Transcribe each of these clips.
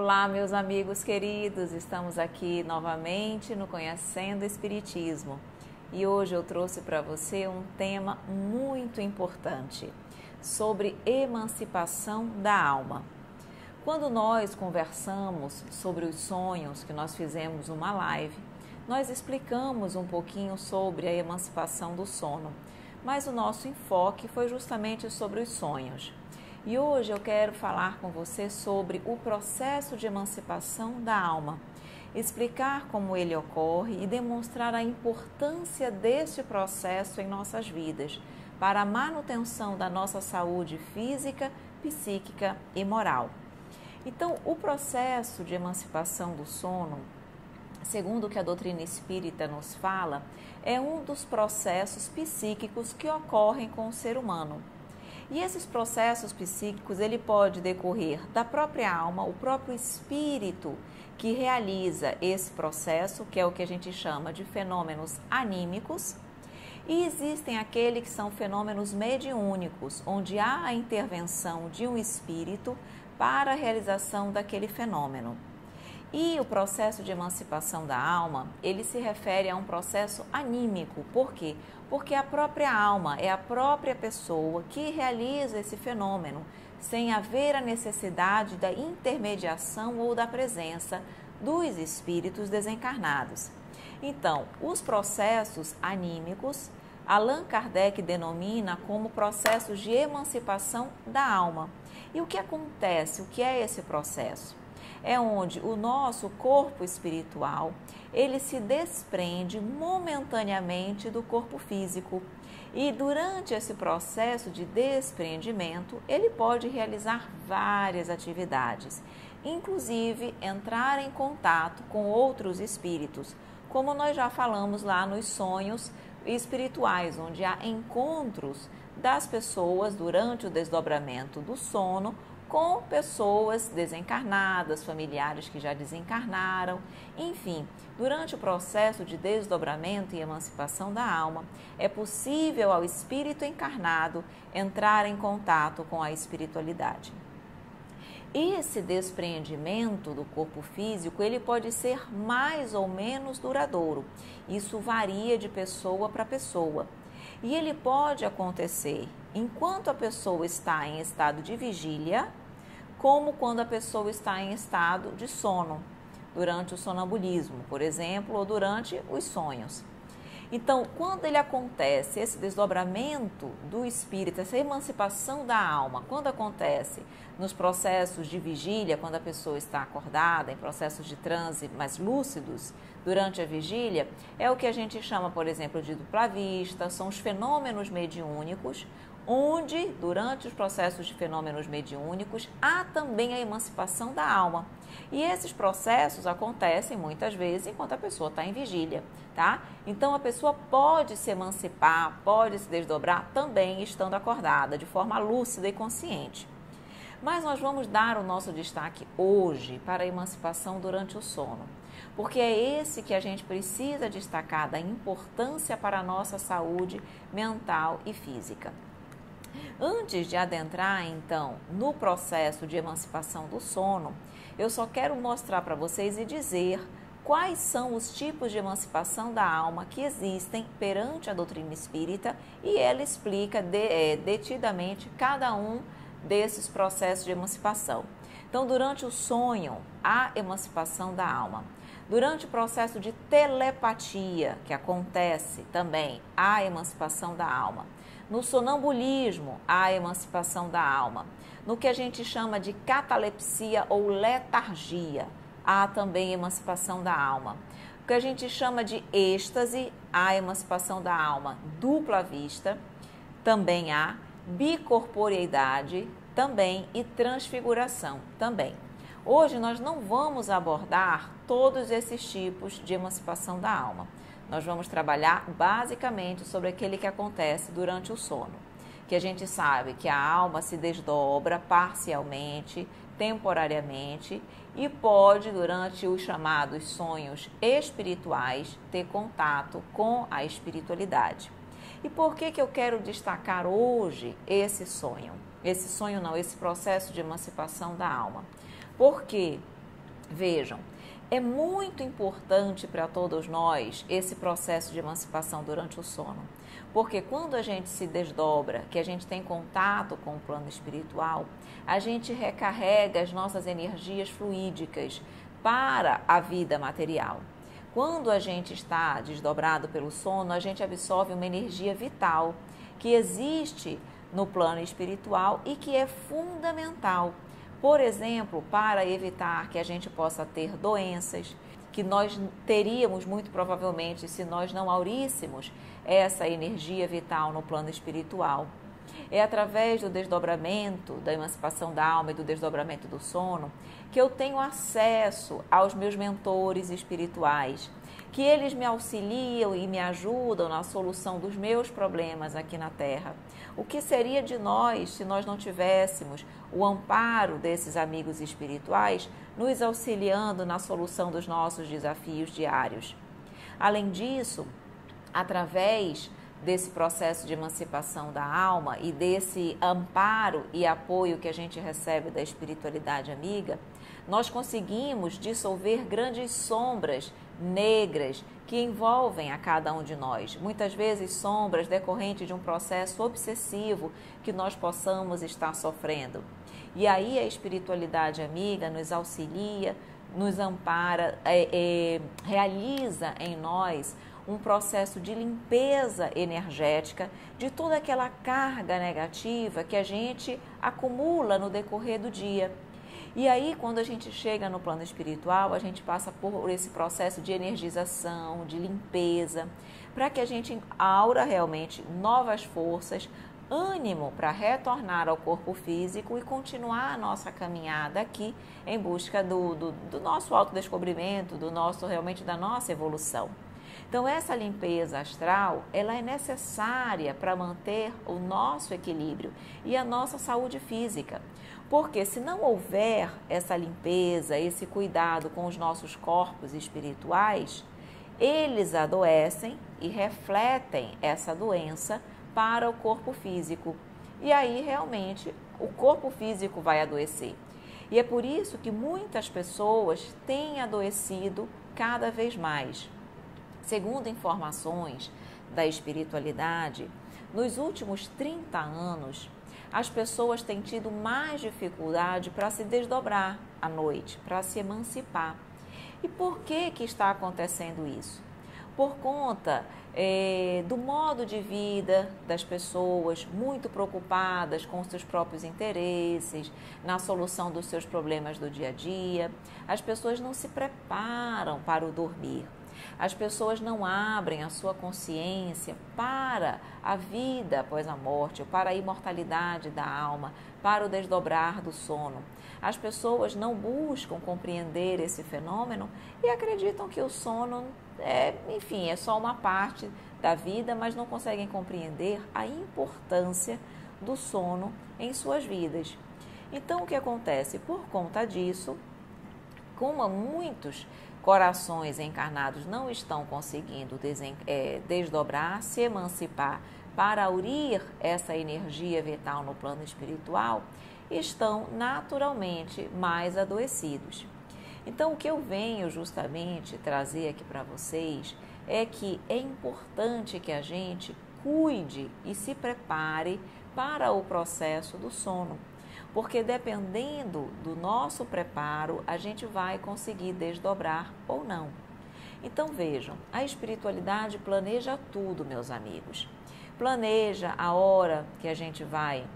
Olá, meus amigos queridos, estamos aqui novamente no Conhecendo o Espiritismo e hoje eu trouxe para você um tema muito importante sobre emancipação da alma. Quando nós conversamos sobre os sonhos, que nós fizemos uma live, nós explicamos um pouquinho sobre a emancipação do sono, mas o nosso enfoque foi justamente sobre os sonhos. E hoje eu quero falar com você sobre o processo de emancipação da alma, explicar como ele ocorre e demonstrar a importância deste processo em nossas vidas para a manutenção da nossa saúde física, psíquica e moral. Então, o processo de emancipação do sono, segundo o que a doutrina espírita nos fala, é um dos processos psíquicos que ocorrem com o ser humano. E esses processos psíquicos, ele pode decorrer da própria alma, o próprio espírito que realiza esse processo, que é o que a gente chama de fenômenos anímicos, e existem aqueles que são fenômenos mediúnicos, onde há a intervenção de um espírito para a realização daquele fenômeno. E o processo de emancipação da alma, ele se refere a um processo anímico. Por quê? Porque a própria alma é a própria pessoa que realiza esse fenômeno, sem haver a necessidade da intermediação ou da presença dos espíritos desencarnados. Então, os processos anímicos, Allan Kardec denomina como processos de emancipação da alma. E o que acontece? O que é esse processo? É onde o nosso corpo espiritual, ele se desprende momentaneamente do corpo físico. E durante esse processo de desprendimento, ele pode realizar várias atividades, inclusive entrar em contato com outros espíritos, como nós já falamos lá nos sonhos espirituais, onde há encontros das pessoas durante o desdobramento do sono, com pessoas desencarnadas, familiares que já desencarnaram, enfim, durante o processo de desdobramento e emancipação da alma, é possível ao espírito encarnado entrar em contato com a espiritualidade. Esse despreendimento do corpo físico, ele pode ser mais ou menos duradouro. Isso varia de pessoa para pessoa. E ele pode acontecer enquanto a pessoa está em estado de vigília, como quando a pessoa está em estado de sono, durante o sonambulismo, por exemplo, ou durante os sonhos. Então, quando ele acontece, esse desdobramento do espírito, essa emancipação da alma, quando acontece nos processos de vigília, quando a pessoa está acordada, em processos de transe mais lúcidos, durante a vigília, é o que a gente chama, por exemplo, de dupla vista, são os fenômenos mediúnicos, onde, durante os processos de fenômenos mediúnicos, há também a emancipação da alma. E esses processos acontecem muitas vezes enquanto a pessoa está em vigília, tá? Então, a pessoa pode se emancipar, pode se desdobrar também estando acordada, de forma lúcida e consciente. Mas nós vamos dar o nosso destaque hoje para a emancipação durante o sono, porque é esse que a gente precisa destacar da importância para a nossa saúde mental e física. Antes de adentrar, então, no processo de emancipação do sono, eu só quero mostrar para vocês e dizer quais são os tipos de emancipação da alma que existem perante a doutrina espírita e ela explica detidamente cada um desses processos de emancipação. Então, durante o sonho, há emancipação da alma. Durante o processo de telepatia, que acontece também, há emancipação da alma. No sonambulismo, há emancipação da alma. No que a gente chama de catalepsia ou letargia, há também emancipação da alma. O que a gente chama de êxtase, há emancipação da alma. Dupla vista, também há. Bicorporeidade, também. E transfiguração, também. Hoje nós não vamos abordar todos esses tipos de emancipação da alma. Nós vamos trabalhar basicamente sobre aquele que acontece durante o sono, que a gente sabe que a alma se desdobra parcialmente, temporariamente e pode, durante os chamados sonhos espirituais, ter contato com a espiritualidade. E por que eu quero destacar hoje esse sonho? Esse processo de emancipação da alma? Porque Vejam, é muito importante para todos nós esse processo de emancipação durante o sono, porque quando a gente se desdobra, que a gente tem contato com o plano espiritual, a gente recarrega as nossas energias fluídicas para a vida material. Quando a gente está desdobrado pelo sono, a gente absorve uma energia vital que existe no plano espiritual e que é fundamental, por exemplo, para evitar que a gente possa ter doenças, que nós teríamos muito provavelmente se nós não auríssemos essa energia vital no plano espiritual. É através do desdobramento, da emancipação da alma e do desdobramento do sono, que eu tenho acesso aos meus mentores espirituais, que eles me auxiliam e me ajudam na solução dos meus problemas aqui na Terra. O que seria de nós se nós não tivéssemos o amparo desses amigos espirituais nos auxiliando na solução dos nossos desafios diários? Além disso, através desse processo de emancipação da alma e desse amparo e apoio que a gente recebe da espiritualidade amiga, nós conseguimos dissolver grandes sombras negras que envolvem a cada um de nós. Muitas vezes sombras decorrentes de um processo obsessivo que nós possamos estar sofrendo. E aí a espiritualidade amiga nos auxilia, nos ampara, realiza em nós um processo de limpeza energética de toda aquela carga negativa que a gente acumula no decorrer do dia. E aí, quando a gente chega no plano espiritual, a gente passa por esse processo de energização, de limpeza, para que a gente aura realmente novas forças, ânimo para retornar ao corpo físico e continuar a nossa caminhada aqui em busca do nosso autodescobrimento, realmente da nossa evolução. Então, essa limpeza astral, ela é necessária para manter o nosso equilíbrio e a nossa saúde física. Porque se não houver essa limpeza, esse cuidado com os nossos corpos espirituais, eles adoecem e refletem essa doença para o corpo físico. E aí, realmente, o corpo físico vai adoecer. E é por isso que muitas pessoas têm adoecido cada vez mais. Segundo informações da espiritualidade, nos últimos 30 anos, as pessoas têm tido mais dificuldade para se desdobrar à noite, para se emancipar. E por que está acontecendo isso? Por conta do modo de vida das pessoas, muito preocupadas com seus próprios interesses, na solução dos seus problemas do dia a dia. As pessoas não se preparam para o dormir. As pessoas não abrem a sua consciência para a vida após a morte, para a imortalidade da alma, para o desdobrar do sono. As pessoas não buscam compreender esse fenômeno e acreditam que o sono é só uma parte da vida, mas não conseguem compreender a importância do sono em suas vidas. Então, o que acontece? Por conta disso, como muitos corações encarnados não estão conseguindo desdobrar, se emancipar para aurir essa energia vital no plano espiritual, estão naturalmente mais adoecidos. Então, o que eu venho justamente trazer aqui para vocês é que é importante que a gente cuide e se prepare para o processo do sono. Porque dependendo do nosso preparo, a gente vai conseguir desdobrar ou não. Então vejam, a espiritualidade planeja tudo, meus amigos. Planeja a hora que a gente vai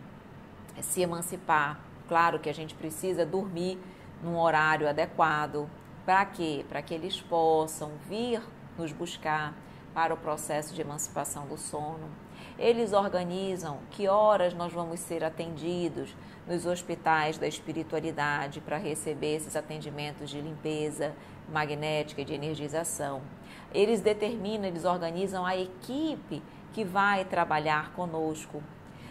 se emancipar. Claro que a gente precisa dormir num horário adequado. Para quê? Para que eles possam vir nos buscar para o processo de emancipação do sono. Eles organizam que horas nós vamos ser atendidos nos hospitais da espiritualidade para receber esses atendimentos de limpeza magnética e de energização. Eles organizam a equipe que vai trabalhar conosco.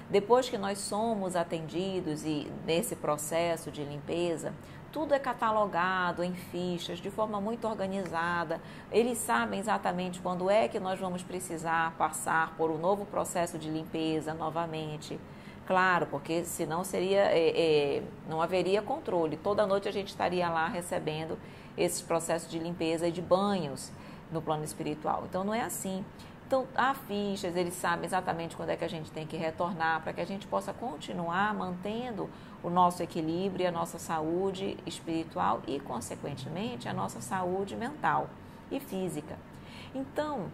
Depois que nós somos atendidos e nesse processo de limpeza, tudo é catalogado em fichas, de forma muito organizada. Eles sabem exatamente quando é que nós vamos precisar passar por um novo processo de limpeza novamente. Claro, porque senão seria, não haveria controle. Toda noite a gente estaria lá recebendo esses processos de limpeza e de banhos no plano espiritual. Então não é assim. Então há fichas, eles sabem exatamente quando é que a gente tem que retornar para que a gente possa continuar mantendo o nosso equilíbrio, a nossa saúde espiritual e, consequentemente, a nossa saúde mental e física. Então,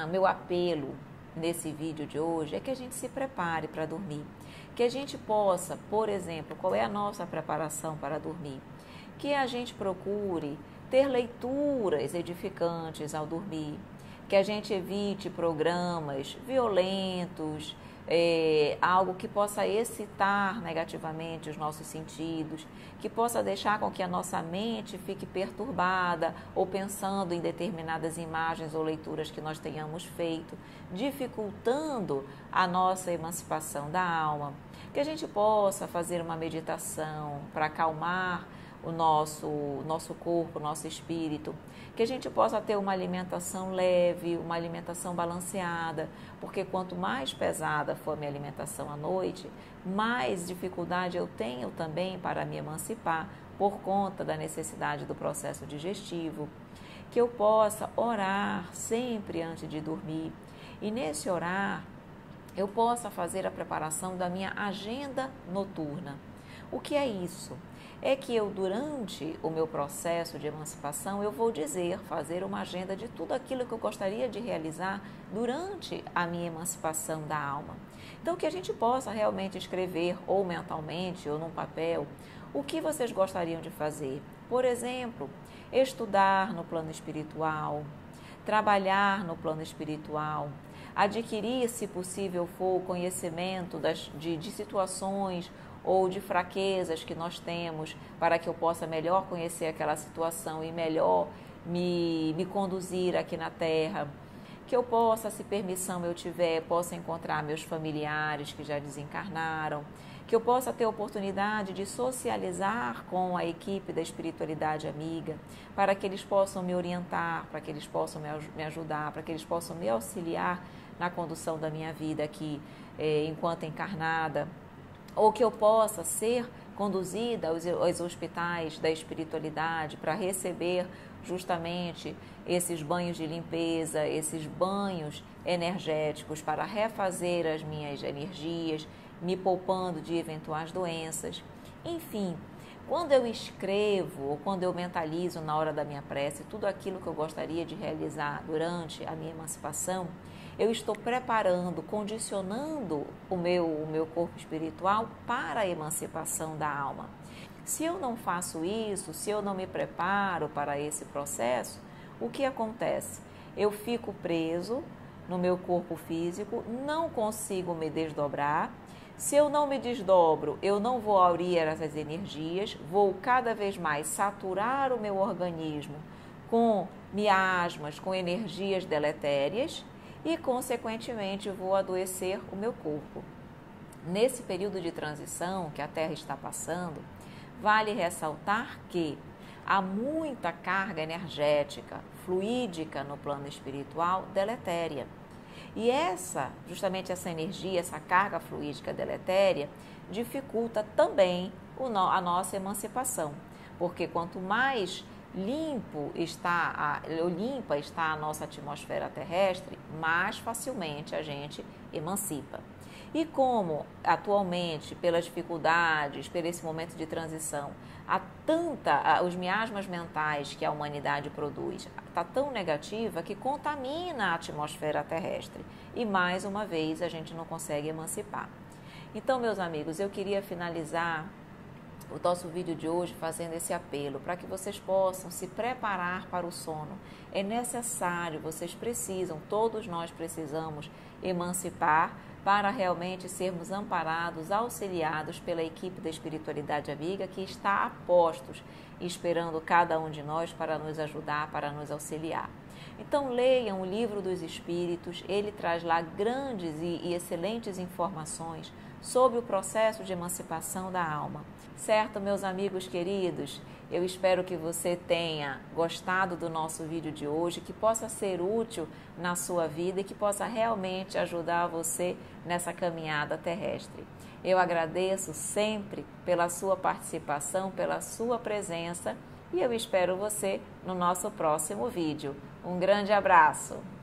meu apelo nesse vídeo de hoje é que a gente se prepare para dormir, que a gente possa, por exemplo, qual é a nossa preparação para dormir? Que a gente procure ter leituras edificantes ao dormir, que a gente evite programas violentos, algo que possa excitar negativamente os nossos sentidos, que possa deixar com que a nossa mente fique perturbada ou pensando em determinadas imagens ou leituras que nós tenhamos feito, dificultando a nossa emancipação da alma. Que a gente possa fazer uma meditação para acalmar o nosso corpo, o nosso espírito, que a gente possa ter uma alimentação leve, uma alimentação balanceada, porque quanto mais pesada for a minha alimentação à noite, mais dificuldade eu tenho também para me emancipar por conta da necessidade do processo digestivo, que eu possa orar sempre antes de dormir e nesse orar eu possa fazer a preparação da minha agenda noturna. O que é isso? É que eu, durante o meu processo de emancipação, eu vou fazer uma agenda de tudo aquilo que eu gostaria de realizar durante a minha emancipação da alma. Então, que a gente possa realmente escrever, ou mentalmente, ou num papel, o que vocês gostariam de fazer. Por exemplo, estudar no plano espiritual, trabalhar no plano espiritual, adquirir, se possível for, conhecimento de situações ou de fraquezas que nós temos, para que eu possa melhor conhecer aquela situação e melhor me conduzir aqui na Terra. Que eu possa, se permissão eu tiver, possa encontrar meus familiares que já desencarnaram, que eu possa ter a oportunidade de socializar com a equipe da espiritualidade amiga, para que eles possam me orientar, para que eles possam me ajudar, para que eles possam me auxiliar na condução da minha vida aqui enquanto encarnada, ou que eu possa ser conduzida aos hospitais da espiritualidade para receber justamente esses banhos de limpeza, esses banhos energéticos para refazer as minhas energias, me poupando de eventuais doenças. Enfim, quando eu escrevo ou quando eu mentalizo na hora da minha prece tudo aquilo que eu gostaria de realizar durante a minha emancipação, eu estou preparando, condicionando o meu corpo espiritual para a emancipação da alma. Se eu não faço isso, se eu não me preparo para esse processo, o que acontece? Eu fico preso no meu corpo físico, não consigo me desdobrar. Se eu não me desdobro, eu não vou aurir essas energias, vou cada vez mais saturar o meu organismo com miasmas, com energias deletérias, e, consequentemente, vou adoecer o meu corpo. Nesse período de transição que a Terra está passando, vale ressaltar que há muita carga energética, fluídica no plano espiritual deletéria. E justamente essa energia, essa carga fluídica deletéria, dificulta também a nossa emancipação, porque quanto mais limpa está a nossa atmosfera terrestre, mais facilmente a gente emancipa. E como atualmente, pelas dificuldades, por esse momento de transição, os miasmas mentais que a humanidade produz está tão negativa que contamina a atmosfera terrestre e mais uma vez a gente não consegue emancipar. Então, meus amigos, eu queria finalizar o nosso vídeo de hoje fazendo esse apelo para que vocês possam se preparar para o sono. É necessário, vocês precisam, todos nós precisamos emancipar para realmente sermos amparados, auxiliados pela equipe da espiritualidade amiga que está a postos, esperando cada um de nós para nos ajudar, para nos auxiliar. Então leiam o Livro dos Espíritos, ele traz lá grandes e excelentes informações sobre o processo de emancipação da alma. Certo, meus amigos queridos? Eu espero que você tenha gostado do nosso vídeo de hoje, que possa ser útil na sua vida e que possa realmente ajudar você nessa caminhada terrestre. Eu agradeço sempre pela sua participação, pela sua presença e eu espero você no nosso próximo vídeo. Um grande abraço!